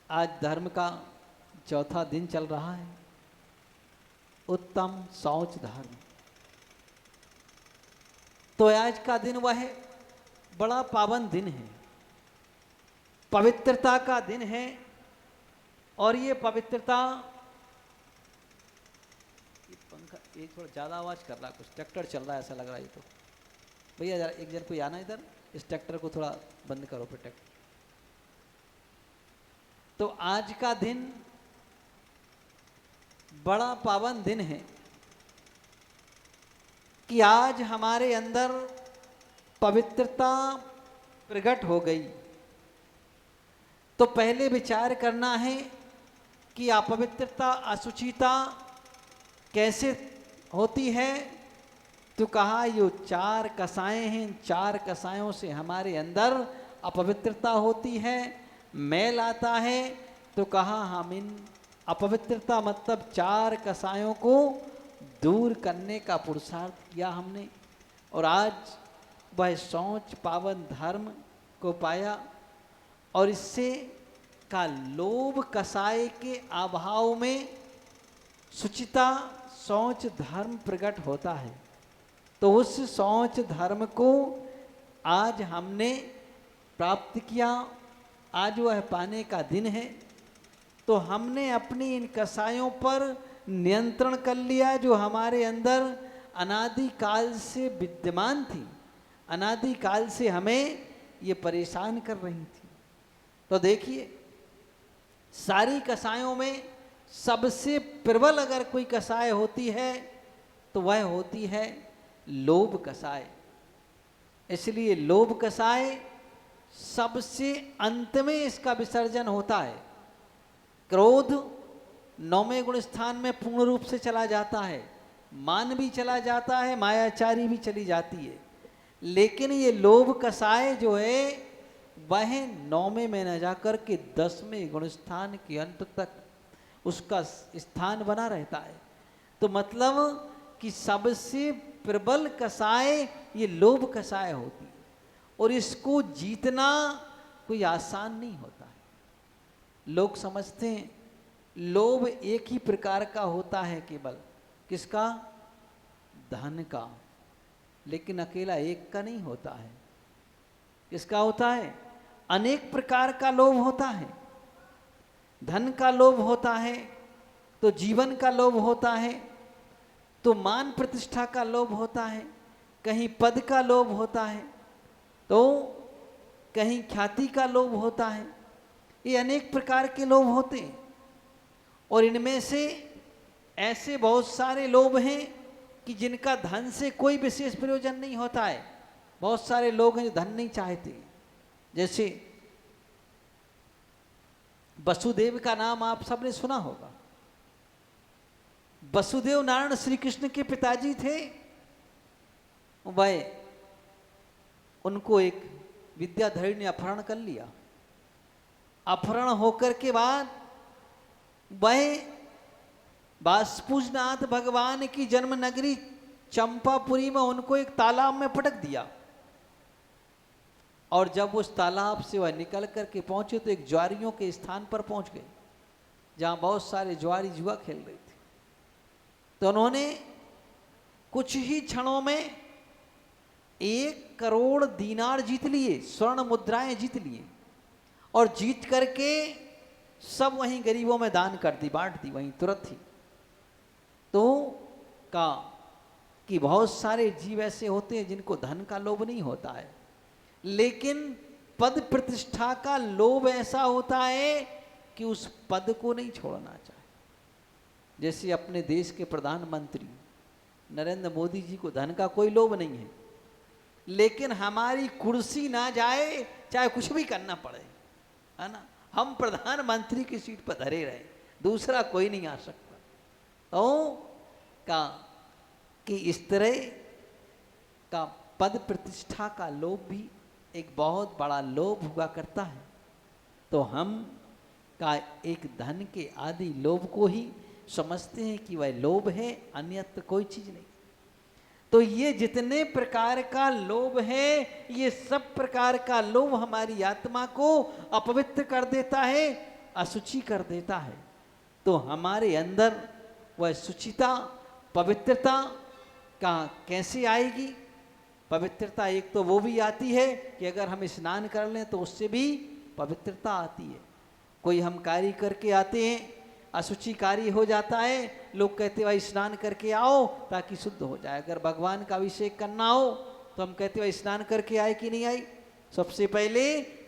आज धर्म का चौथा दिन चल रहा है, उत्तम शौच धर्म। तो आज का दिन वह बड़ा पावन दिन है, पवित्रता का दिन है। और ये पवित्रता, ये पंखा ये थोड़ा ज़्यादा आवाज़ कर रहा, कुछ ट्रैक्टर चल रहा है ऐसा लग रहा है। तो भैया जरा एक जन कोई आना इधर, इस ट्रैक्टर को थोड़ा बंद करो फिर ट्रैक्टर। तो आज का दिन बड़ा पावन दिन है कि आज हमारे अंदर पवित्रता प्रकट हो गई। तो पहले विचार करना है कि अपवित्रता, अशुचिता कैसे होती है। तो कहा ये 4 कसाएं हैं, 4 कसायों से हमारे अंदर अपवित्रता होती है, मैल आता है। तो कहा हम इन अपवित्रता मतलब 4 कसायों को दूर करने का पुरुषार्थ किया हमने। और आज वह शौच पावन धर्म को पाया। और इससे का लोभ कसाय के अभाव में शुचिता शौच धर्म प्रकट होता है। तो उस शौच धर्म को आज हमने प्राप्त किया, आज वह पाने का दिन है। तो हमने अपनी इन कसायों पर नियंत्रण कर लिया जो हमारे अंदर अनादि काल से विद्यमान थी, अनादि काल से हमें ये परेशान कर रही थी। तो देखिए, सारी कसायों में सबसे प्रबल अगर कोई कसाय होती है तो वह होती है लोभ कसाय। इसलिए लोभ कसाय सबसे अंत में इसका विसर्जन होता है। क्रोध 9वें गुण स्थान में पूर्ण रूप से चला जाता है, मान भी चला जाता है, मायाचारी भी चली जाती है। लेकिन ये लोभ कसाय जो है वह 9वें में न जाकर के 10वें गुण स्थान के अंत तक उसका स्थान बना रहता है। तो मतलब कि सबसे प्रबल कसाय ये लोभ कसाय होती है। और इसको जीतना कोई आसान नहीं होता है। लोग समझते हैं लोभ एक ही प्रकार का होता है, केवल किसका? धन का। लेकिन अकेला एक का नहीं होता है। किसका होता है? अनेक प्रकार का लोभ होता है। धन का लोभ होता है, तो जीवन का लोभ होता है, तो मान प्रतिष्ठा का लोभ होता है, कहीं पद का लोभ होता है, तो कहीं ख्याति का लोभ होता है। ये अनेक प्रकार के लोभ होते हैं। और इनमें से ऐसे बहुत सारे लोभ हैं कि जिनका धन से कोई विशेष प्रयोजन नहीं होता है। बहुत सारे लोग हैं जो धन नहीं चाहते। जैसे वसुदेव का नाम आप सबने सुना होगा। वसुदेव नारायण श्री कृष्ण के पिताजी थे। वह उनको एक विद्याधरी ने अपहरण कर लिया। अपहरण होकर के बाद वह वासुपुजनाथ भगवान की जन्म नगरी चंपापुरी में उनको एक तालाब में पटक दिया। और जब उस तालाब से वह निकल करके पहुंचे तो एक ज्वारियों के स्थान पर पहुंच गए जहां बहुत सारे ज्वारी जुआ खेल रहे थे। तो उन्होंने कुछ ही क्षणों में 1 करोड़ दीनार जीत लिए, स्वर्ण मुद्राएं जीत लिए। और जीत करके सब वहीं गरीबों में दान कर दी, बांट दी वहीं तुरंत ही। तो कहा कि बहुत सारे जीव ऐसे होते हैं जिनको धन का लोभ नहीं होता है, लेकिन पद प्रतिष्ठा का लोभ ऐसा होता है कि उस पद को नहीं छोड़ना चाहे। जैसे अपने देश के प्रधानमंत्री नरेंद्र मोदी जी को धन का कोई लोभ नहीं है, लेकिन हमारी कुर्सी ना जाए चाहे कुछ भी करना पड़े, है ना। हम प्रधानमंत्री की सीट पर धरे रहे, दूसरा कोई नहीं आ सकता। तो कहा कि इस तरह का पद प्रतिष्ठा का लोभ भी एक बहुत बड़ा लोभ हुआ करता है। तो हम का एक धन के आदि लोभ को ही समझते हैं कि वह लोभ है, अन्यत्र कोई चीज नहीं। तो ये जितने प्रकार का लोभ है, ये सब प्रकार का लोभ हमारी आत्मा को अपवित्र कर देता है। अशुचि कर देता है, तो हमारे अंदर वह शुचिता, पवित्रता का कैसे आएगी? पवित्रता एक तो वो भी आती है कि अगर हम स्नान कर लें तो उससे भी पवित्रता आती है। कोई हम कार्य करके आते हैं, अशुचि कार्य हो जाता है, लोग कहते भाई स्नान करके आओ ताकि शुद्ध हो जाए। अगर भगवान का अभिषेक करना हो तो हम कहते भाई स्नान करके आए कि नहीं आई? सबसे पहले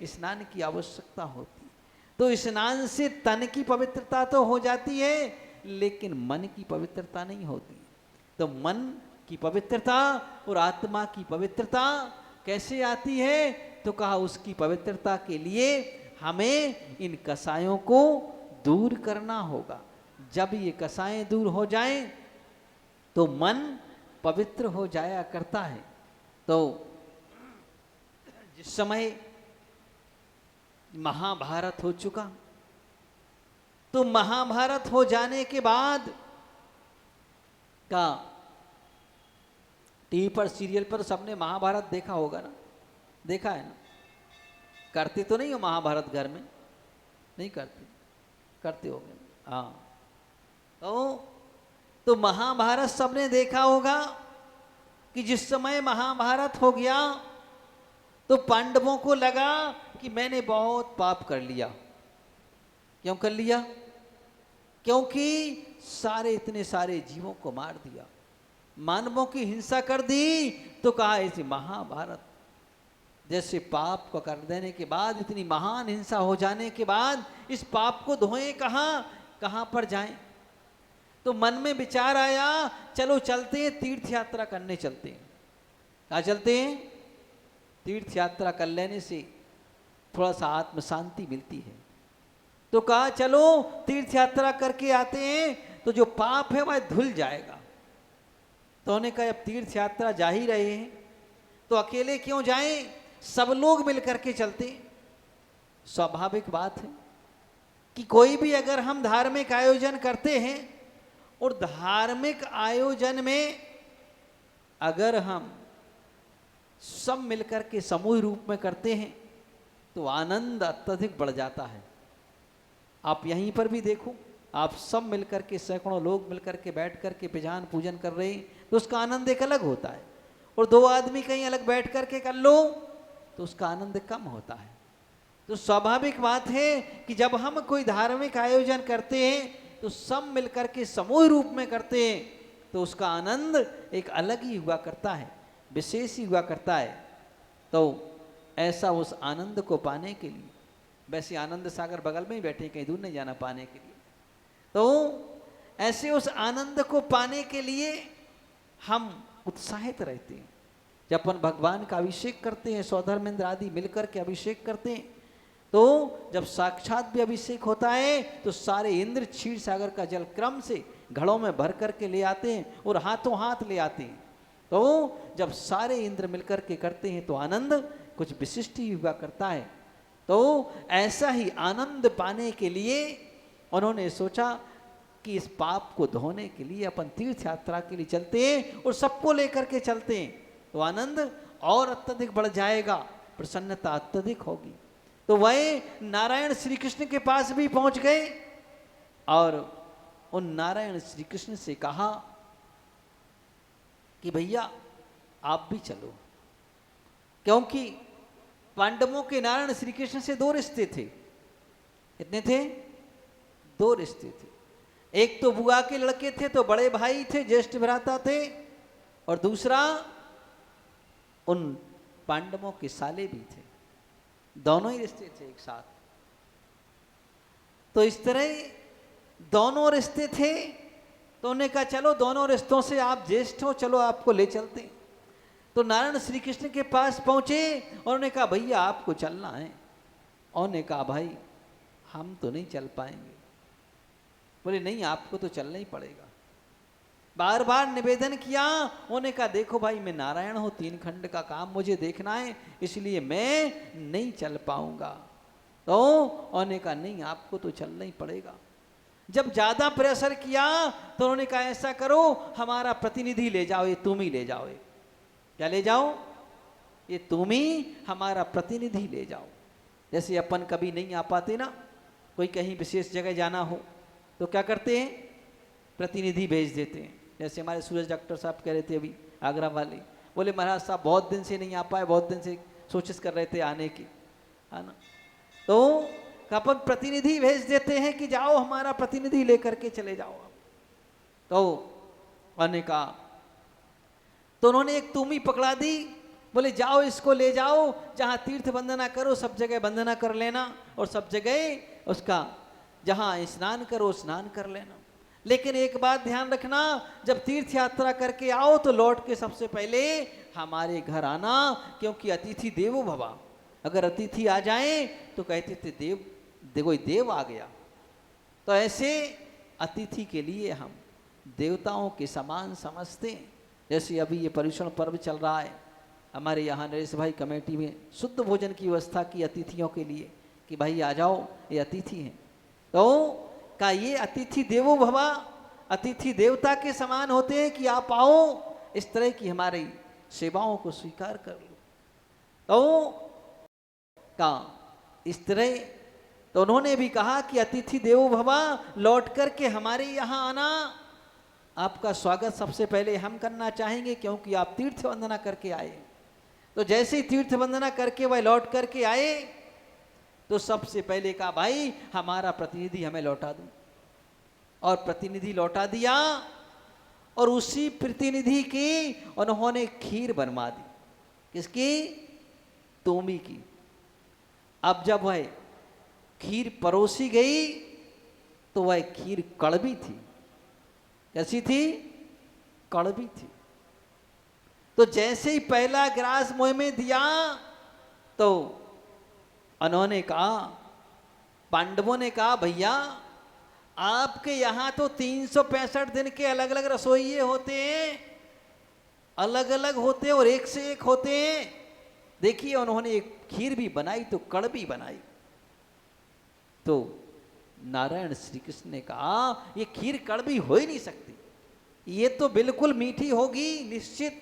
स्नान की आवश्यकता होती। तो स्नान से तन की पवित्रता तो हो जाती है, लेकिन मन की पवित्रता नहीं होती। तो मन की पवित्रता और आत्मा की पवित्रता कैसे आती है? तो कहा उसकी पवित्रता के लिए हमें इन कसायों को दूर करना होगा। जब ये कसाएं दूर हो जाएं तो मन पवित्र हो जाया करता है। तो जिस समय महाभारत हो चुका, तो महाभारत हो जाने के बाद का टीवी पर, सीरियल पर सबने महाभारत देखा होगा ना? देखा है ना? करते तो नहीं हो महाभारत घर में? नहीं करते? करते होंगे। हाँ, तो महाभारत सबने देखा होगा कि जिस समय महाभारत हो गया तो पांडवों को लगा कि मैंने बहुत पाप कर लिया। क्यों कर लिया? क्योंकि इतने सारे जीवों को मार दिया, मानवों की हिंसा कर दी। तो कहा ऐसे महाभारत जैसे पाप को कर देने के बाद, इतनी महान हिंसा हो जाने के बाद इस पाप को धोएं कहाँ पर जाएं? तो मन में विचार आया, चलो चलते हैं, तीर्थ यात्रा करने चलते हैं। कहाँ चलते हैं? तीर्थ यात्रा कर लेने से थोड़ा सा आत्म शांति मिलती है। तो कहा चलो तीर्थ यात्रा करके आते हैं, तो जो पाप है वह धुल जाएगा। तो उन्होंने कहा अब तीर्थ यात्रा जा ही रहे हैं तो अकेले क्यों जाएं, सब लोग मिलकर के चलते। स्वाभाविक बात है कि कोई भी अगर हम धार्मिक आयोजन करते हैं और धार्मिक आयोजन में अगर हम सब मिलकर के समूह रूप में करते हैं तो आनंद अत्यधिक बढ़ जाता है। आप यहीं पर भी देखो, आप सब मिलकर के, सैकड़ों लोग मिलकर के बैठ कर के पिजान पूजन कर रहे हैं तो उसका आनंद एक अलग होता है। और दो आदमी कहीं अलग बैठ कर के कर लो तो उसका आनंद कम होता है। तो स्वाभाविक बात है कि जब हम कोई धार्मिक आयोजन करते हैं तो सब मिलकर के समूह रूप में करते हैं तो उसका आनंद एक अलग ही हुआ करता है, विशेष ही हुआ करता है। तो ऐसा उस आनंद को पाने के लिए, वैसे आनंद सागर बगल में ही बैठे, कहीं दूर नहीं जाना पाने के लिए। तो ऐसे उस आनंद को पाने के लिए हम उत्साहित रहते हैं। जब अपन भगवान का अभिषेक करते हैं, सौधर्मेंद्र आदि मिलकर के अभिषेक करते हैं, तो जब साक्षात भी अभिषेक होता है तो सारे इंद्र क्षीर सागर का जल क्रम से घड़ों में भर करके ले आते हैं और हाथों हाथ ले आते हैं। तो जब सारे इंद्र मिलकर के करते हैं तो आनंद कुछ विशिष्ट ही हुआ करता है। तो ऐसा ही आनंद पाने के लिए उन्होंने सोचा कि इस पाप को धोने के लिए अपन तीर्थ यात्रा के लिए चलते हैं और सबको लेकर के चलते हैं तो आनंद और अत्यधिक बढ़ जाएगा, प्रसन्नता अत्यधिक होगी। तो वह नारायण श्री कृष्ण के पास भी पहुंच गए और उन नारायण श्री कृष्ण से कहा कि भैया आप भी चलो, क्योंकि पांडवों के नारायण श्री कृष्ण से दो रिश्ते थे। कितने थे? दो रिश्ते थे। एक तो बुआ के लड़के थे तो बड़े भाई थे, ज्येष्ठ भ्राता थे, और दूसरा उन पांडवों के साले भी थे। दोनों ही रिश्ते थे एक साथ। तो इस तरह दोनों रिश्ते थे। तो उन्होंने कहा चलो दोनों रिश्तों से आप ज्येष्ठ हो, चलो आपको ले चलते हैं। तो नारायण श्री कृष्ण के पास पहुंचे और उन्होंने कहा भैया आपको चलना है। उन्होंने कहा भाई हम तो नहीं चल पाएंगे। बोले नहीं आपको तो चलना ही पड़ेगा। बार बार निवेदन किया। उन्होंने कहा देखो भाई मैं नारायण हूं, 3 खंड का काम मुझे देखना है, इसलिए मैं नहीं चल पाऊंगा। तो उन्होंने कहा नहीं आपको तो चलना ही पड़ेगा। जब ज्यादा प्रेशर किया तो उन्होंने कहा ऐसा करो हमारा प्रतिनिधि ले जाओ, ये तुम ही ले जाओ। क्या ले जाओ? ये तुम ही हमारा प्रतिनिधि ले जाओ। जैसे अपन कभी नहीं आ पाते ना कोई कहीं विशेष जगह जाना हो तो क्या करते हैं, प्रतिनिधि भेज देते हैं। जैसे हमारे सूरज डॉक्टर साहब कह रहे थे अभी, आगरा वाले, बोले महाराज साहब बहुत दिन से नहीं आ पाए, बहुत दिन से कोशिश कर रहे थे आने की, है ना। तो अपन प्रतिनिधि भेज देते हैं कि जाओ हमारा प्रतिनिधि लेकर के चले जाओ। तो उन्होंने कहा, तो उन्होंने एक तुमी पकड़ा दी, बोले जाओ इसको ले जाओ, जहाँ तीर्थ वंदना करो सब जगह वंदना कर लेना, और सब जगह उसका जहाँ स्नान करो स्नान कर लेना। लेकिन एक बात ध्यान रखना, जब तीर्थ यात्रा करके आओ तो लौट के सबसे पहले हमारे घर आना, क्योंकि अतिथि देवो भवा। अगर अतिथि आ जाए तो कहते थे कोई देव आ गया। तो ऐसे अतिथि के लिए हम देवताओं के समान समझते हैं। जैसे अभी ये पर्युषण पर्व चल रहा है, हमारे यहाँ नरेश भाई कमेटी में शुद्ध भोजन की व्यवस्था की अतिथियों के लिए कि भाई आ जाओ, ये अतिथि हैं। तो का ये अतिथि देवो भवा, अतिथि देवता के समान होते हैं कि आप आओ, इस तरह की हमारी सेवाओं को स्वीकार कर लो। तो का इस तरह, तो उन्होंने भी कहा कि अतिथि देवो भवा, लौट करके हमारे यहाँ आना, आपका स्वागत सबसे पहले हम करना चाहेंगे, क्योंकि आप तीर्थ वंदना करके आए। तो जैसे ही तीर्थ वंदना करके वह लौट करके आए तो सबसे पहले कहा भाई हमारा प्रतिनिधि हमें लौटा दो, और प्रतिनिधि लौटा दिया, और उसी प्रतिनिधि की उन्होंने खीर बनवा दी। किसकी? तोमी की। अब जब वह खीर परोसी गई तो वह खीर कड़वी थी। कैसी थी? कड़वी थी। तो जैसे ही पहला ग्रास मुंह में दिया तो उन्होंने कहा, पांडवों ने कहा भैया आपके यहाँ तो 365 दिन के अलग अलग रसोइये होते हैं, अलग अलग होते हैं और एक से एक होते हैं। देखिए उन्होंने एक खीर भी बनाई तो कड़वी बनाई। तो नारायण श्री कृष्ण ने कहा ये खीर कड़वी हो ही नहीं सकती, ये तो बिल्कुल मीठी होगी निश्चित।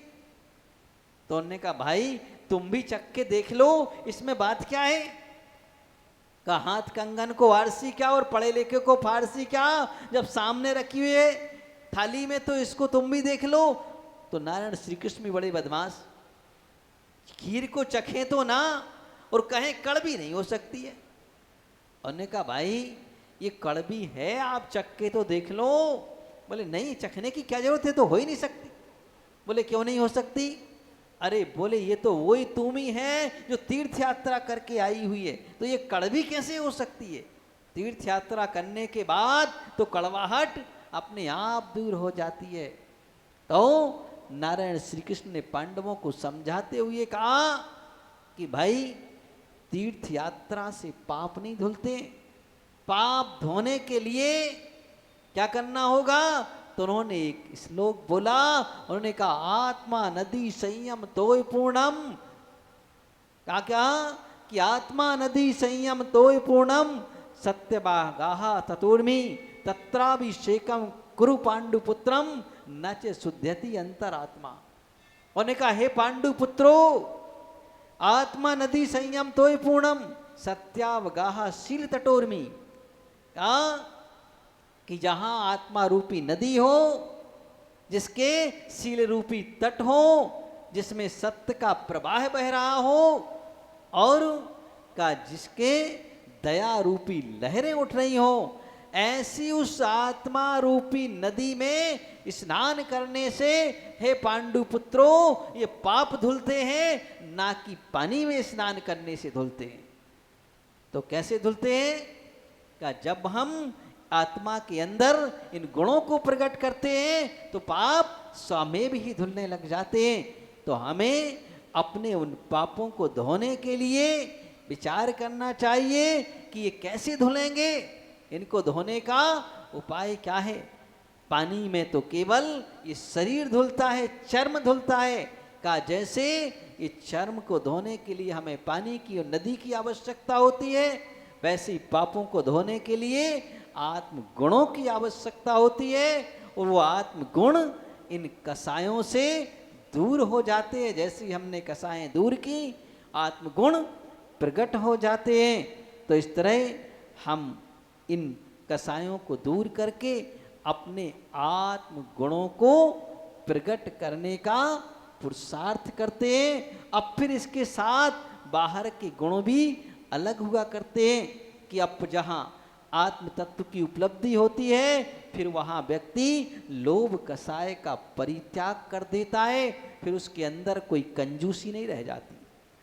तो उन्होंने कहा भाई तुम भी चख के देख लो, इसमें बात क्या है। कहा हाथ कंगन को वारसी क्या और पढ़े लिखे को फारसी क्या, जब सामने रखी हुई है थाली में तो इसको तुम भी देख लो। तो नारायण श्री कृष्ण भी बड़े बदमाश, खीर को चखें तो ना और कहें कड़वी नहीं हो सकती है। उन्होंने कहा भाई ये कड़वी है, आप चख के तो देख लो। बोले नहीं चखने की क्या जरूरत है, तो हो ही नहीं सकती। बोले क्यों नहीं हो सकती? अरे बोले ये तो वही तुम ही है जो तीर्थ यात्रा करके आई हुई है, तो ये कड़वी कैसे हो सकती है। तीर्थ यात्रा करने के बाद तो कड़वाहट अपने आप दूर हो जाती है। तो नारायण श्री कृष्ण ने पांडवों को समझाते हुए कहा कि भाई तीर्थ यात्रा से पाप नहीं धुलते, पाप धोने के लिए क्या करना होगा। तो उन्होंने एक श्लोक बोला, उन्होंने कहा आत्मा नदी संयम तोय पूर्णम। क्या क्या कि आत्मा नदी संयम तोय पूर्णम सत्यभागाहा ततुर्मी तत्राभिषेकम कुरु पांडुपुत्रम न च शुद्ध्यति अंतरात्मा। उन्होंने कहा हे पांडुपुत्रो, आत्मा नदी संयम तोय पूर्णम सत्यावगाहा शील तटोर्मी। कि जहां आत्मा रूपी नदी हो, जिसके शील रूपी तट हो, जिसमें सत्य का प्रवाह बह रहा हो, और का जिसके दया रूपी लहरें उठ रही हो, ऐसी उस आत्मा रूपी नदी में स्नान करने से हे पांडुपुत्रों ये पाप धुलते हैं, ना कि पानी में स्नान करने से धुलते हैं। तो कैसे धुलते हैं? का जब हम आत्मा के अंदर इन गुणों को प्रकट करते हैं तो पाप स्वयं भी ही धुलने लग जाते हैं। तो हमें अपने उन पापों को धोने के लिए विचार करना चाहिए कि ये कैसे धुलेंगे। इनको धोने का उपाय क्या है? पानी में तो केवल ये शरीर धुलता है, चर्म धुलता है। का जैसे ये चर्म को धोने के लिए हमें पानी की और नदी की आवश्यकता होती है, वैसे ही पापों को धोने के लिए आत्म गुणों की आवश्यकता होती है, और वो आत्म गुण इन कसायों से दूर हो जाते हैं। जैसे हमने कसाएं दूर की, आत्म गुण प्रकट हो जाते हैं। तो इस तरह हम इन कसायों को दूर करके अपने आत्म गुणों को प्रकट करने का पुरुषार्थ करते हैं। अब फिर इसके साथ बाहर के गुण भी अलग हुआ करते हैं कि अब जहाँ आत्म तत्व की उपलब्धि होती है फिर वहाँ व्यक्ति लोभ कसाय का परित्याग कर देता है, फिर उसके अंदर कोई कंजूसी नहीं रह जाती।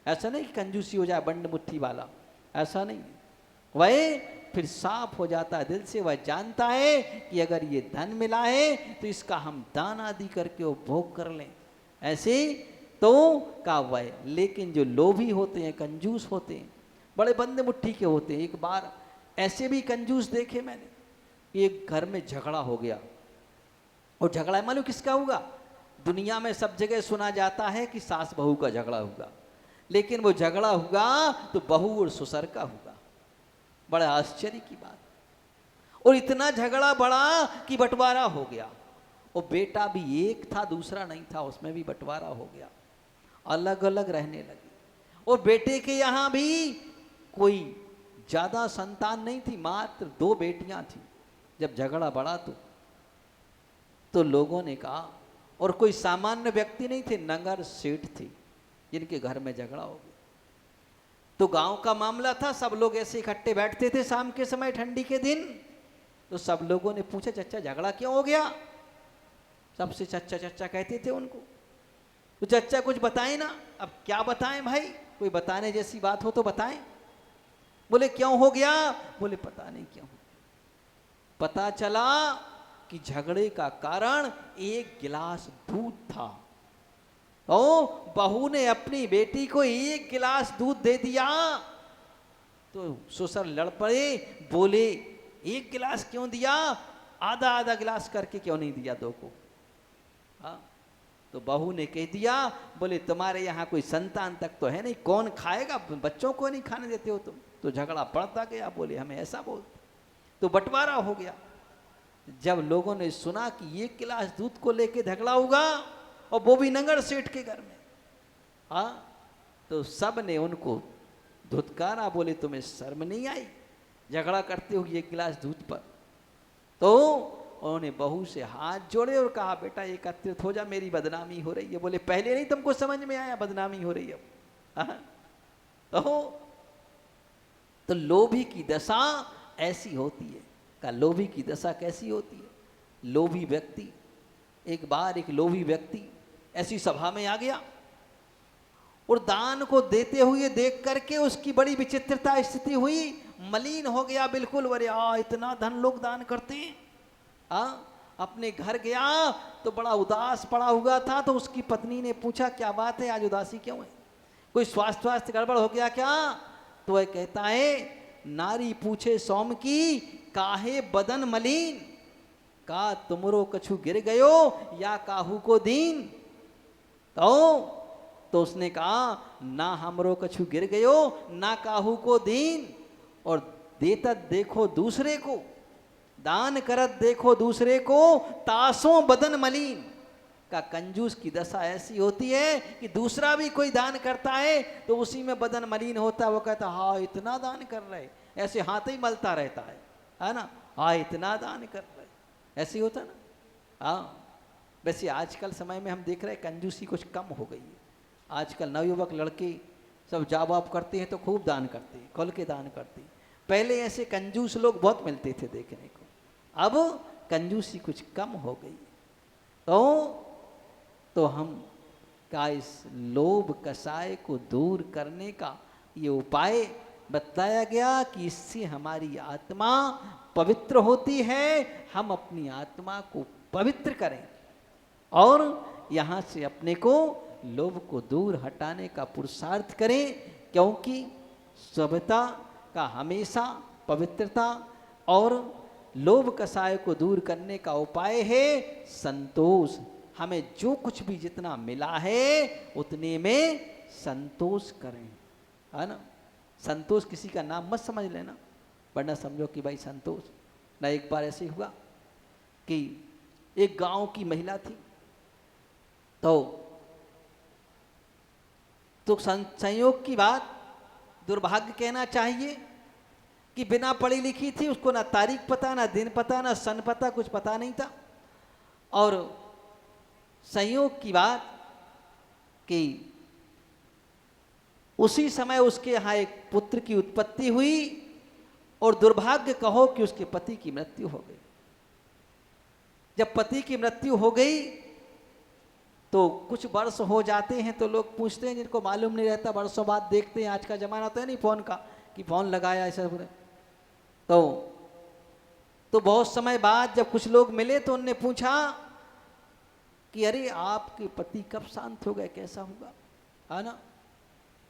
ऐसा नहीं कि कंजूसी हो जाए बंड मुट्ठी वाला, ऐसा नहीं। वह फिर साफ हो जाता है दिल से, वह जानता है कि अगर ये धन मिला है तो इसका हम दान आदि करके उपभोग कर लें, ऐसे तो का वह। लेकिन जो लोभी होते हैं, कंजूस होते हैं, बड़े बंद मुट्ठी के होते हैं। एक बार ऐसे भी कंजूस देखे मैंने, एक घर में झगड़ा हो गया, और झगड़ा मालूम किसका हुआ? दुनिया में सब जगह सुना जाता है कि सास बहू का झगड़ा होगा, लेकिन वो झगड़ा हुआ तो बहू और ससुर का हुआ। बड़ा आश्चर्य की बात। और इतना झगड़ा बड़ा कि बंटवारा हो गया, और बेटा भी एक था दूसरा नहीं था, उसमें भी बंटवारा हो गया, अलग अलग रहने लगे। और बेटे के यहाँ भी कोई ज्यादा संतान नहीं थी, मात्र 2 बेटियां थी। जब झगड़ा बढ़ा तो लोगों ने कहा, और कोई सामान्य व्यक्ति नहीं थे, नगर सेठ थे जिनके घर में झगड़ा हो गया। तो गांव का मामला था, सब लोग ऐसे इकट्ठे बैठते थे शाम के समय ठंडी के दिन। तो सब लोगों ने पूछा, चचा झगड़ा क्यों हो गया? सबसे चचा चचा कहते थे उनको। तो चचा कुछ बताएं ना। अब क्या बताएं भाई, कोई बताने जैसी बात हो तो बताएं। बोले क्यों हो गया? बोले पता नहीं क्यों। पता चला कि झगड़े का कारण 1 गिलास दूध था। तो बहू ने अपनी बेटी को 1 गिलास दूध दे दिया, तो ससुर लड़ पड़े, बोले 1 गिलास क्यों दिया, आधा आधा गिलास करके क्यों नहीं दिया 2 को? हाँ, तो बहू ने कह दिया, बोले तुम्हारे यहाँ कोई संतान तक तो है नहीं, कौन खाएगा, बच्चों को नहीं खाने देते हो तुम। तो झगड़ा बढ़ता गया, बोले हमें ऐसा बोलते, तो बंटवारा हो गया। जब लोगों ने सुना कि 1 गिलास दूध को लेके झगड़ा होगा, और वो भी नगर सेठ के घर में, हाँ, तो सब ने उनको धुतकारा, बोले तुम्हें शर्म नहीं आई झगड़ा करते हो 1 गिलास दूध पर? तो उन्होंने बहू से हाथ जोड़े और कहा, बेटा एकत्रित हो जा, मेरी बदनामी हो रही है। बोले पहले नहीं तुमको समझ में आया बदनामी हो रही है? तो लोभी की दशा ऐसी होती है। का लोभी की दशा कैसी होती है? लोभी व्यक्ति, एक बार एक लोभी व्यक्ति ऐसी सभा में आ गया, और दान को देते हुए देख करके उसकी बड़ी विचित्रता स्थिति हुई, मलिन हो गया बिल्कुल। अरे इतना धन लोग दान करते हैं। अपने घर गया तो बड़ा उदास पड़ा हुआ था। तो उसकी पत्नी ने पूछा, क्या बात है, आज उदासी क्यों है? कोई स्वास्थ्य गड़बड़ हो गया क्या? तो वह कहता है, नारी पूछे सोम की, काहे बदन मलिन, का तुमरो कछु गिर गयो या काहू को दीन? तो उसने कहा, ना हमरो कछु गिर गयो ना काहू को दीन, और देता देखो दूसरे को, दान करत देखो दूसरे को, तासों बदन मलिन। का कंजूस की दशा ऐसी होती है कि दूसरा भी कोई दान करता है तो उसी में बदन मलिन होता है। वो कहता, हाँ इतना दान कर रहे, ऐसे हाथ ही मलता रहता है ना, हाँ इतना दान कर रहे, ऐसे ही होता ना। हाँ, वैसे आजकल समय में हम देख रहे हैं कंजूसी कुछ कम हो गई है। आजकल नवयुवक लड़के सब जॉब वॉब करते हैं तो खूब दान करते हैं, खुल के दान करते हैं। पहले ऐसे कंजूस लोग बहुत मिलते थे देखने को, अब कंजूसी कुछ कम हो गई। तो हम का इस लोभ कसाय को दूर करने का ये उपाय बताया गया कि इससे हमारी आत्मा पवित्र होती है। हम अपनी आत्मा को पवित्र करें और यहाँ से अपने को लोभ को दूर हटाने का पुरुषार्थ करें, क्योंकि सभ्यता का हमेशा पवित्रता और लोभ कसाय को दूर करने का उपाय है संतोष। हमें जो कुछ भी जितना मिला है उतने में संतोष करें, है ना। संतोष किसी का नाम मत समझ लेना, वरना समझो कि भाई संतोष ना। एक बार ऐसे हुआ कि एक गांव की महिला थी, तो संयोग की बात, दुर्भाग्य कहना चाहिए, कि बिना पढ़ी लिखी थी, उसको ना तारीख पता, ना दिन पता, ना सन पता, कुछ पता नहीं था। और संयोग की बात कि उसी समय उसके यहाँ एक पुत्र की उत्पत्ति हुई और दुर्भाग्य कहो कि उसके पति की मृत्यु हो गई। जब पति की मृत्यु हो गई तो कुछ वर्ष हो जाते हैं तो लोग पूछते हैं, जिनको मालूम नहीं रहता वर्षों बाद देखते हैं। आज का जमाना तो है नहीं फोन का कि फोन लगाया ऐसा। तो बहुत समय बाद जब कुछ लोग मिले तो उनने पूछा कि अरे आपके पति कब शांत हो गए, कैसा हुआ, है ना।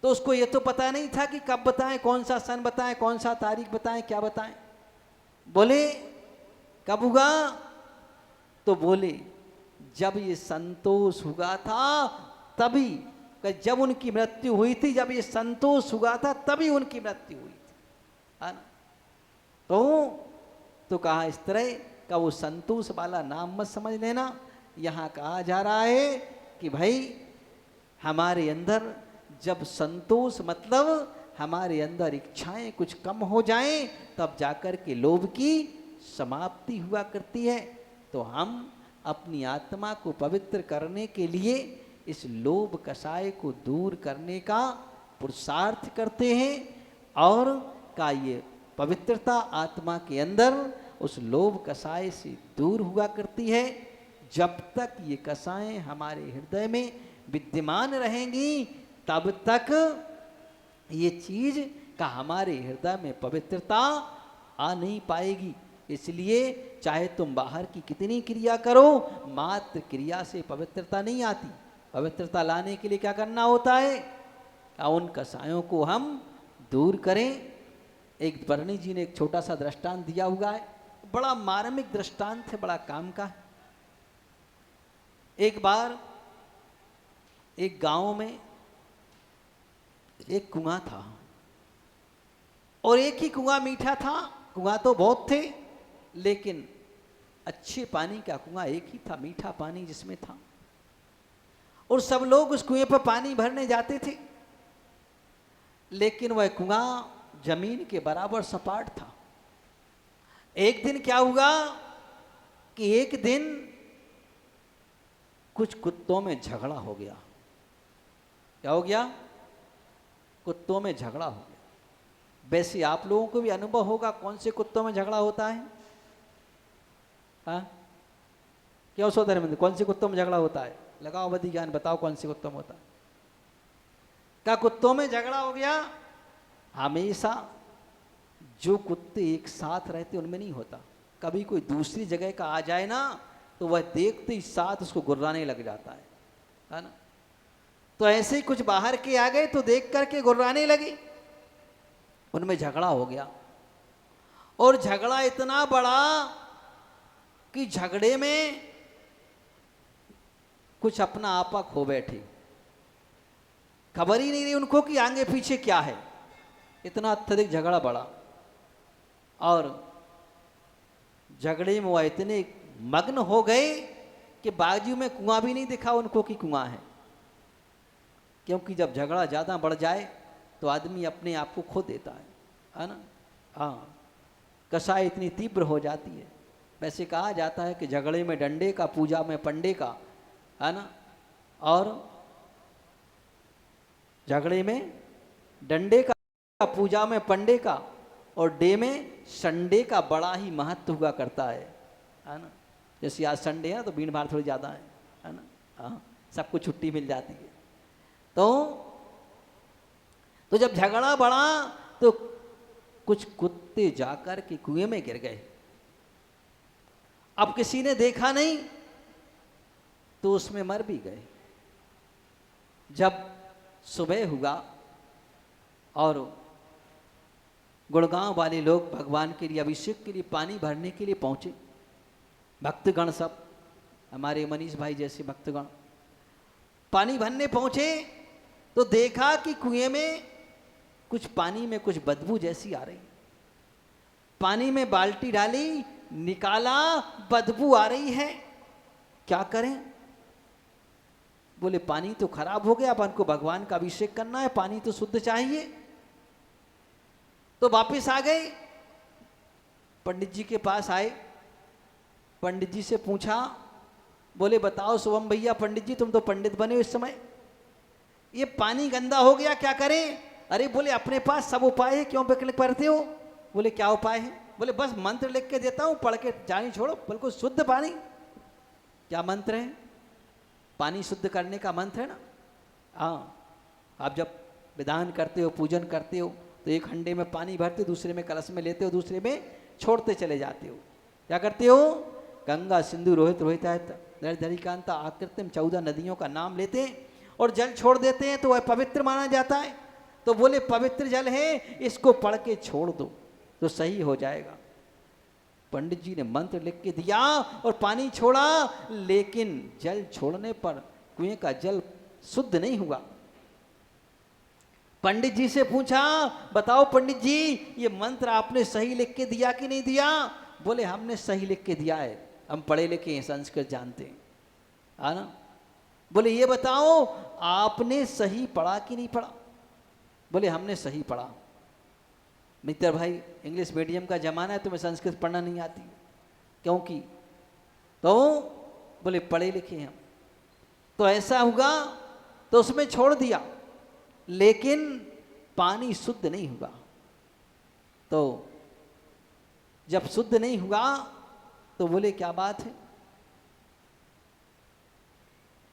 तो उसको ये तो पता नहीं था कि कब बताएं, कौन सा सन बताएं, कौन सा तारीख बताएं, क्या बताएं। बोले कब हुआ? तो बोले जब ये संतोष हुआ था तभी, जब उनकी मृत्यु हुई थी, जब ये संतोष हुआ था तभी उनकी मृत्यु हुई थी, है ना। तो कहा इस तरह का वो संतोष वाला नाम मत समझ लेना। यहाँ कहा जा रहा है कि भाई हमारे अंदर जब संतोष मतलब हमारे अंदर इच्छाएं कुछ कम हो जाएं, तब जाकर के लोभ की समाप्ति हुआ करती है। तो हम अपनी आत्मा को पवित्र करने के लिए इस लोभ कषाय को दूर करने का पुरुषार्थ करते हैं। और का ये पवित्रता आत्मा के अंदर उस लोभ कषाय से दूर हुआ करती है। जब तक ये कषाएं हमारे हृदय में विद्यमान रहेंगी तब तक ये चीज का हमारे हृदय में पवित्रता आ नहीं पाएगी। इसलिए चाहे तुम बाहर की कितनी क्रिया करो, मात्र क्रिया से पवित्रता नहीं आती। पवित्रता लाने के लिए क्या करना होता है? उन कषायों को हम दूर करें। एक बरनी जी ने एक छोटा सा दृष्टांत दिया हुआ है, बड़ा मार्मिक दृष्टांत है, बड़ा काम का है। एक बार एक गांव में एक कुआं था और एक ही कुआं मीठा था। कुआं तो बहुत थे लेकिन अच्छे पानी का कुआं एक ही था, मीठा पानी जिसमें था। और सब लोग उस कुएं पर पानी भरने जाते थे, लेकिन वह कुआं जमीन के बराबर सपाट था। एक दिन क्या हुआ कि एक दिन कुछ कुत्तों में झगड़ा हो गया। क्या हो गया? कुत्तों में झगड़ा हो गया। वैसे आप लोगों को भी अनुभव होगा कौन से कुत्तों में झगड़ा होता है। हाँ, क्या सोचते हैं, कौन से कुत्तों में झगड़ा होता है? लगाओ बदी ज्ञान, बताओ कौन से कुत्तों में होता है। क्या कुत्तों में झगड़ा हो गया? हमेशा जो कुत्ते एक साथ रहते उनमें नहीं होता। कभी कोई दूसरी जगह का आ जाए ना तो वह देखते ही साथ उसको गुर्राने लग जाता है ना। तो ऐसे ही कुछ बाहर के आ गए तो देख करके गुर्राने लगे, उनमें झगड़ा हो गया। और झगड़ा इतना बड़ा कि झगड़े में कुछ अपना आपा खो बैठे। खबर ही नहीं रही उनको कि आगे पीछे क्या है, इतना अत्यधिक झगड़ा बढ़ा। और झगड़े में वह इतने मग्न हो गए कि बाजू में कुआं भी नहीं दिखा उनको कि कुआं है। क्योंकि जब झगड़ा ज़्यादा बढ़ जाए तो आदमी अपने आप को खो देता है ना। हाँ, कषाय इतनी तीव्र हो जाती है। वैसे कहा जाता है कि झगड़े में डंडे का, पूजा में पंडे का, है ना। और झगड़े में डंडे का, पूजा में पंडे का, और डे में संडे का बड़ा ही महत्व हुआ करता है ना। जैसे आज संडे है तो भीड़ भाड़ थोड़ी ज़्यादा है ना। हाँ, सबको छुट्टी मिल जाती है। तो जब झगड़ा बढ़ा तो कुछ कुत्ते जाकर के कुएं में गिर गए। अब किसी ने देखा नहीं तो उसमें मर भी गए। जब सुबह हुआ और गुड़गांव वाले लोग भगवान के लिए अभिषेक के लिए पानी भरने के लिए पहुंचे, भक्तगण सब, हमारे मनीष भाई जैसे भक्तगण पानी भरने पहुंचे तो देखा कि कुएं में कुछ पानी में कुछ बदबू जैसी आ रही। पानी में बाल्टी डाली, निकाला, बदबू आ रही है, क्या करें? बोले पानी तो खराब हो गया, अपन को भगवान का अभिषेक करना है, पानी तो शुद्ध चाहिए। तो वापस आ गए पंडित जी के पास आए, पंडित जी से पूछा, बोले बताओ शुभम भैया, पंडित जी तुम तो पंडित बने हो इस समय, ये पानी गंदा हो गया क्या करें? अरे बोले अपने पास सब उपाय है, क्यों बिकलिक पड़ते हो? बोले क्या उपाय है? बोले बस मंत्र लिख के देता हूं, पढ़ के जानी छोड़ो, बिल्कुल शुद्ध पानी। क्या मंत्र है? पानी शुद्ध करने का मंत्र है ना। हाँ, आप जब विधान करते हो, पूजन करते हो, तो एक हंडे में पानी भरते, दूसरे में कलश में लेते हो, दूसरे में छोड़ते चले जाते हो। क्या करते हो? गंगा सिंधु रोहित रोहितायत धरिकांता आकृतिम 14 नदियों का नाम लेते हैं और जल छोड़ देते हैं, तो वह पवित्र माना जाता है। तो बोले पवित्र जल है, इसको पढ़ के छोड़ दो तो सही हो जाएगा। पंडित जी ने मंत्र लिख के दिया और पानी छोड़ा, लेकिन जल छोड़ने पर कुएं का जल शुद्ध नहीं हुआ। पंडित जी से पूछा, बताओ पंडित जी, ये मंत्र आपने सही लिख के दिया कि नहीं दिया? बोले हमने सही लिख के दिया है, हम पढ़े लिखे हैं, संस्कृत जानते हैं, है ना। बोले ये बताओ आपने सही पढ़ा कि नहीं पढ़ा? बोले हमने सही पढ़ा। मित्र भाई, इंग्लिश मीडियम का जमाना है, तुम्हें संस्कृत पढ़ना नहीं आती क्योंकि? तो बोले पढ़े लिखे हैं। तो ऐसा होगा, तो उसमें छोड़ दिया, लेकिन पानी शुद्ध नहीं हुआ। तो जब शुद्ध नहीं हुआ तो बोले क्या बात है?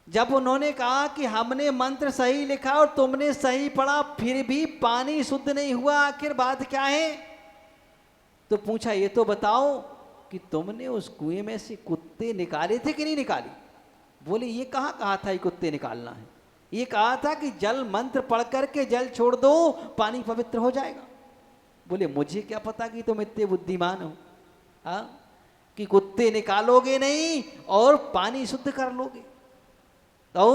जब उन्होंने कहा कि हमने मंत्र सही लिखा और तुमने सही पढ़ा, फिर भी पानी शुद्ध नहीं हुआ, आखिर बात क्या है? तो पूछा ये तो बताओ कि तुमने उस कुएं में से कुत्ते निकाले थे कि नहीं निकाले? बोले ये कहाँ कहा था ये कुत्ते निकालना है, ये कहा था कि जल मंत्र पढ़ करके जल छोड़ दो, पानी पवित्र हो जाएगा। बोले मुझे क्या पता कि तुम इतने बुद्धिमान हो, कि कुत्ते निकालोगे नहीं और पानी शुद्ध कर लोगे। तो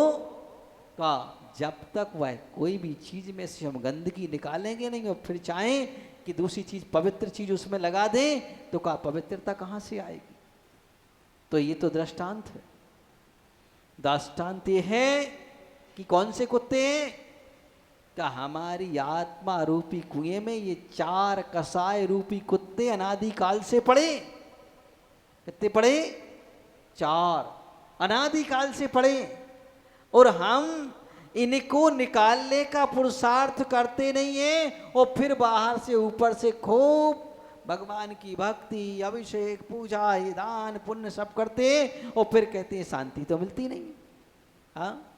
जब तक वह कोई भी चीज में से हम गंदगी निकालेंगे नहीं और फिर चाहें कि दूसरी चीज पवित्र चीज उसमें लगा दें, तो का पवित्रता कहां से आएगी? तो ये तो दृष्टांत है। दृष्टांत ये है कि कौन से कुत्ते? का हमारी आत्मा रूपी कुएं में ये 4 कसाय रूपी कुत्ते अनादिकाल से पड़े। कितने पड़े? 4 अनादिकाल से पड़े, और हम इनको निकालने का पुरुषार्थ करते नहीं है, और फिर बाहर से ऊपर से खूब भगवान की भक्ति, अभिषेक, पूजा, दान पुण्य सब करते हैं, और फिर कहते हैं शांति तो मिलती नहीं। हाँ,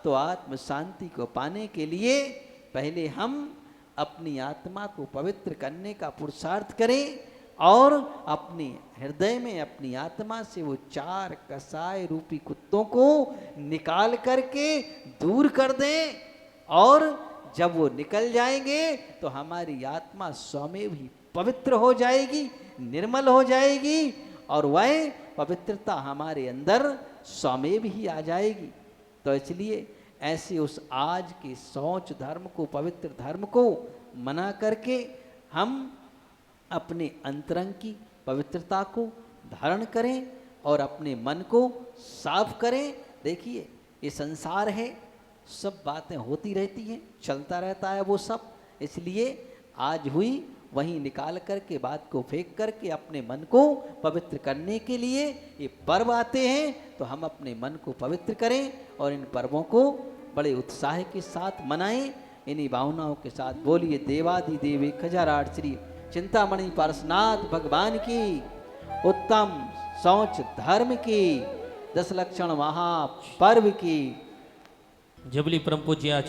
तो आत्म शांति को पाने के लिए पहले हम अपनी आत्मा को पवित्र करने का पुरुषार्थ करें, और अपने हृदय में अपनी आत्मा से वो 4 कसाय रूपी कुत्तों को निकाल करके दूर कर दें, और जब वो निकल जाएंगे तो हमारी आत्मा स्वयं ही पवित्र हो जाएगी, निर्मल हो जाएगी, और वह पवित्रता हमारे अंदर स्वयं ही आ जाएगी। तो इसलिए ऐसे उस आज के शौच धर्म को, पवित्र धर्म को मना करके हम अपने अंतरंग की पवित्रता को धारण करें और अपने मन को साफ करें। देखिए ये संसार है, सब बातें होती रहती हैं, चलता रहता है वो सब, इसलिए आज हुई वहीं निकाल करके बात को फेंक करके अपने मन को पवित्र करने के लिए ये पर्व आते हैं। तो हम अपने मन को पवित्र करें और इन पर्वों को बड़े उत्साह के साथ मनाएं। इन्हीं भावनाओं के साथ बोलिए देवाधिदेव 1008 श्री चिंतामणि पार्श्वनाथ भगवान की, उत्तम शौच धर्म की, 10 लक्षण महापर्व की। जबली परम पूज्य